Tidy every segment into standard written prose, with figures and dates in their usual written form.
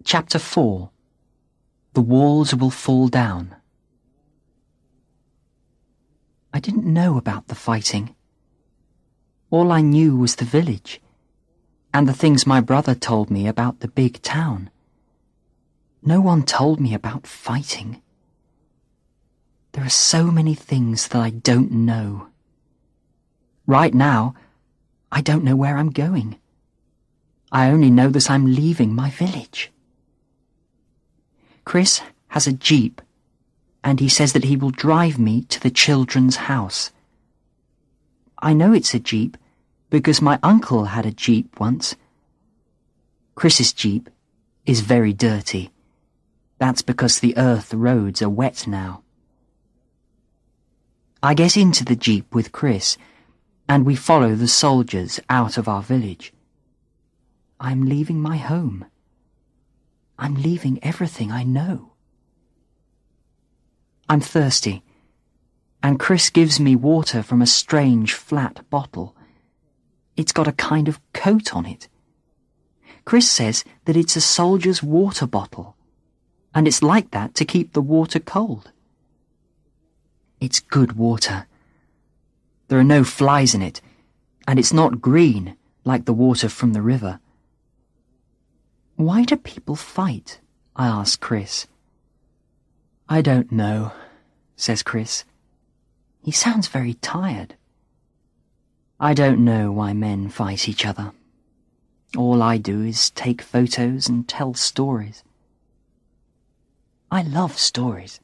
Chapter 4. The Walls Will Fall Down. I didn't know about the fighting. All I knew was the village, and the things my brother told me about the big town. No one told me about fighting. There are so many things that I don't know. Right now, I don't know where I'm going. I only know that I'm leaving my village. Chris has a jeep, and he says that he will drive me to the children's house. I know it's a jeep because my uncle had a jeep once. Chris's jeep is very dirty. That's because the earth roads are wet now. I get into the jeep with Chris, and we follow the soldiers out of our village. I'm leaving my home. I'm leaving everything I know. I'm thirsty, and Chris gives me water from a strange flat bottle. It's got a kind of coat on it. Chris says that it's a soldier's water bottle, and it's like that to keep the water cold. It's good water. There are no flies in it, and it's not green like the water from the river. Why do people fight? I ask Chris. I don't know, says Chris. He sounds very tired. I don't know why men fight each other. All I do is take photos and tell stories. I love stories.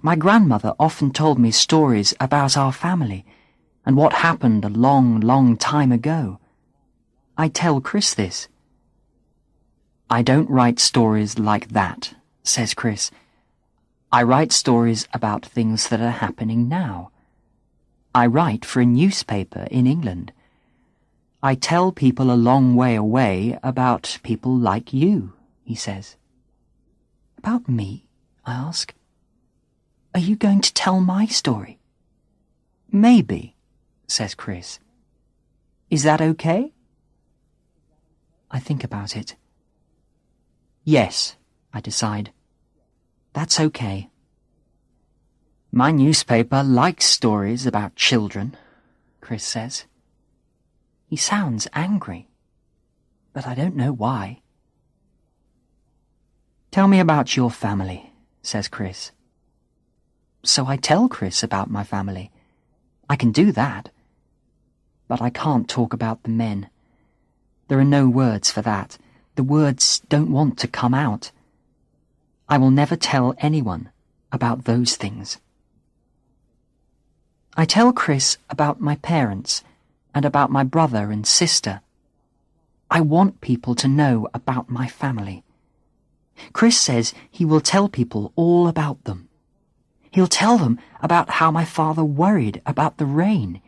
My grandmother often told me stories about our family and what happened a long, long time ago. I tell Chris this. I don't write stories like that, says Chris. I write stories about things that are happening now. I write for a newspaper in England. I tell people a long way away about people like you, he says. About me? I ask. Are you going to tell my story? Maybe, says Chris. Is that okay? I think about it. Yes, I decide. That's okay. My newspaper likes stories about children, Chris says. He sounds angry, but I don't know why. Tell me about your family, says Chris. So I tell Chris about my family. I can do that. But I can't talk about the men. There are no words for that. The words don't want to come out. I will never tell anyone about those things. I tell Chris about my parents and about my brother and sister. I want people to know about my family. Chris says he will tell people all about them. He'll tell them about how my father worried about the rain.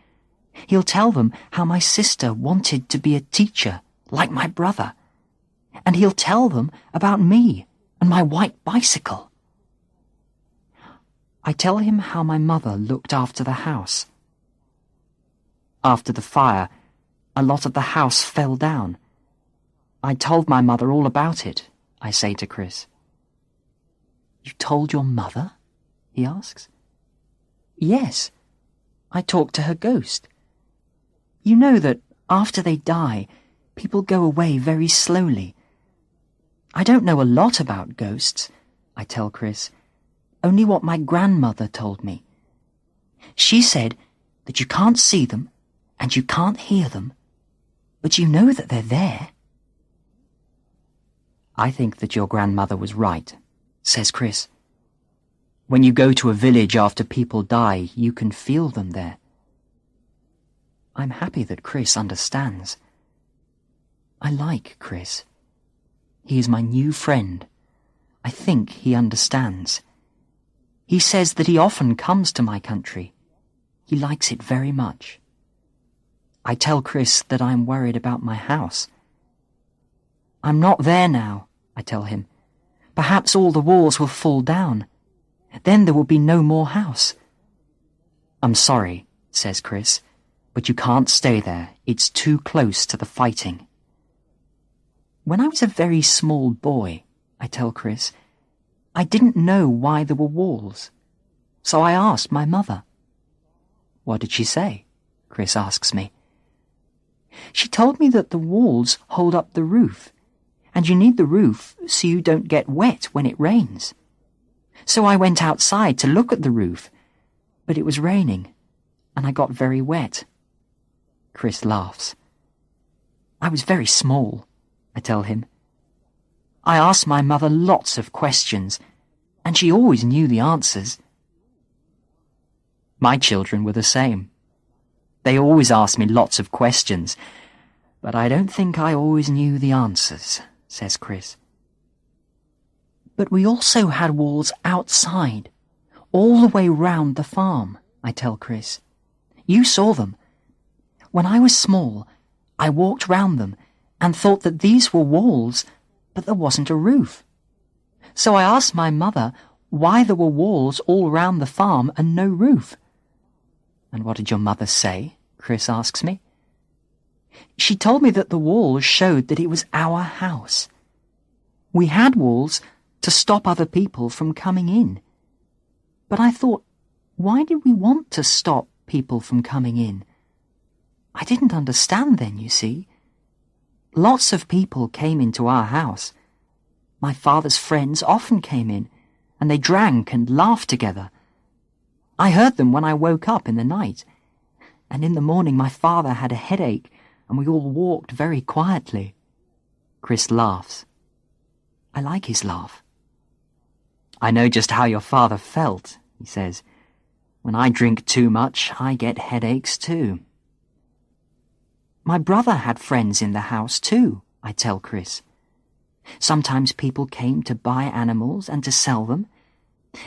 He'll tell them how my sister wanted to be a teacher, like my brother. And he'll tell them about me and my white bicycle. I tell him how my mother looked after the house. After the fire, a lot of the house fell down. I told my mother all about it, I say to Chris. You told your mother? He asks. Yes, I talked to her ghost. You know that after they die, people go away very slowly. I don't know a lot about ghosts, I tell Chris, only what my grandmother told me. She said that you can't see them and you can't hear them, but you know that they're there. I think that your grandmother was right, says Chris. When you go to a village after people die, you can feel them there. I'm happy that Chris understands. I like Chris. He is my new friend. I think he understands. He says that he often comes to my country. He likes it very much. I tell Chris that I'm worried about my house. I'm not there now, I tell him. Perhaps all the walls will fall down. Then there will be no more house. I'm sorry, says Chris, but you can't stay there. It's too close to the fighting. When I was a very small boy, I tell Chris, I didn't know why there were walls. So I asked my mother. What did she say? Chris asks me. She told me that the walls hold up the roof, and you need the roof so you don't get wet when it rains. So I went outside to look at the roof, but it was raining, and I got very wet. Chris laughs. I was very small, I tell him. I asked my mother lots of questions, and she always knew the answers. My children were the same. They always asked me lots of questions, but I don't think I always knew the answers, says Chris. But we also had walls outside, all the way round the farm, I tell Chris. You saw them. When I was small, I walked round them and thought that these were walls, but there wasn't a roof. So I asked my mother why there were walls all round the farm and no roof. And what did your mother say? Chris asks me. She told me that the walls showed that it was our house. We had walls to stop other people from coming in. But I thought, why did we want to stop people from coming in? I didn't understand then, you see. Lots of people came into our house. My father's friends often came in, and they drank and laughed together. I heard them when I woke up in the night, and in the morning my father had a headache, and we all walked very quietly. Chris laughs. I like his laugh. I know just how your father felt, he says. When I drink too much, I get headaches too. My brother had friends in the house too, I tell Chris. Sometimes people came to buy animals and to sell them,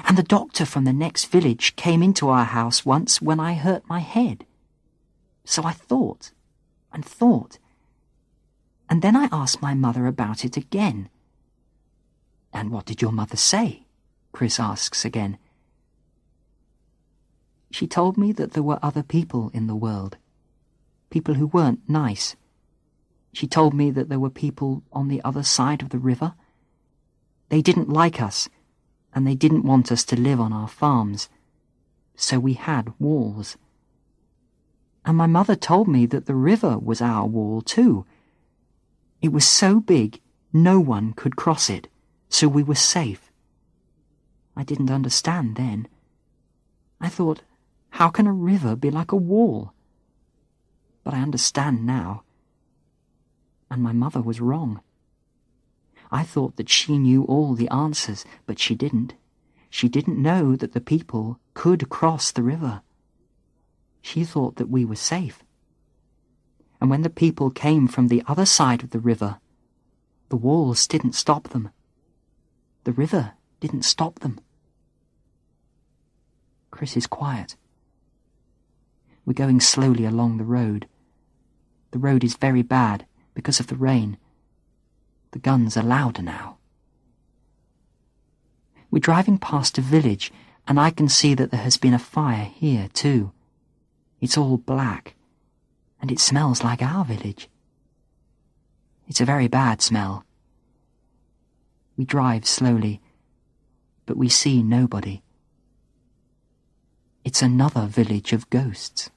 and the doctor from the next village came into our house once when I hurt my head. So I thought and thought, and then I asked my mother about it again. And what did your mother say? Chris asks again. She told me that there were other people in the world, people who weren't nice. She told me that there were people on the other side of the river. They didn't like us, and they didn't want us to live on our farms. So we had walls. And my mother told me that the river was our wall too. It was so big, no one could cross it, so we were safe. I didn't understand then. I thought, how can a river be like a wall? But I understand now. And my mother was wrong. I thought that she knew all the answers, but she didn't. She didn't know that the people could cross the river. She thought that we were safe. And when the people came from the other side of the river, the walls didn't stop them. The river didn't stop them. Chris is quiet. We're going slowly along the road. The road is very bad because of the rain. The guns are louder now. We're driving past a village, and I can see that there has been a fire here too. It's all black, and it smells like our village. It's a very bad smell. We drive slowly, but we see nobody. It's another village of ghosts.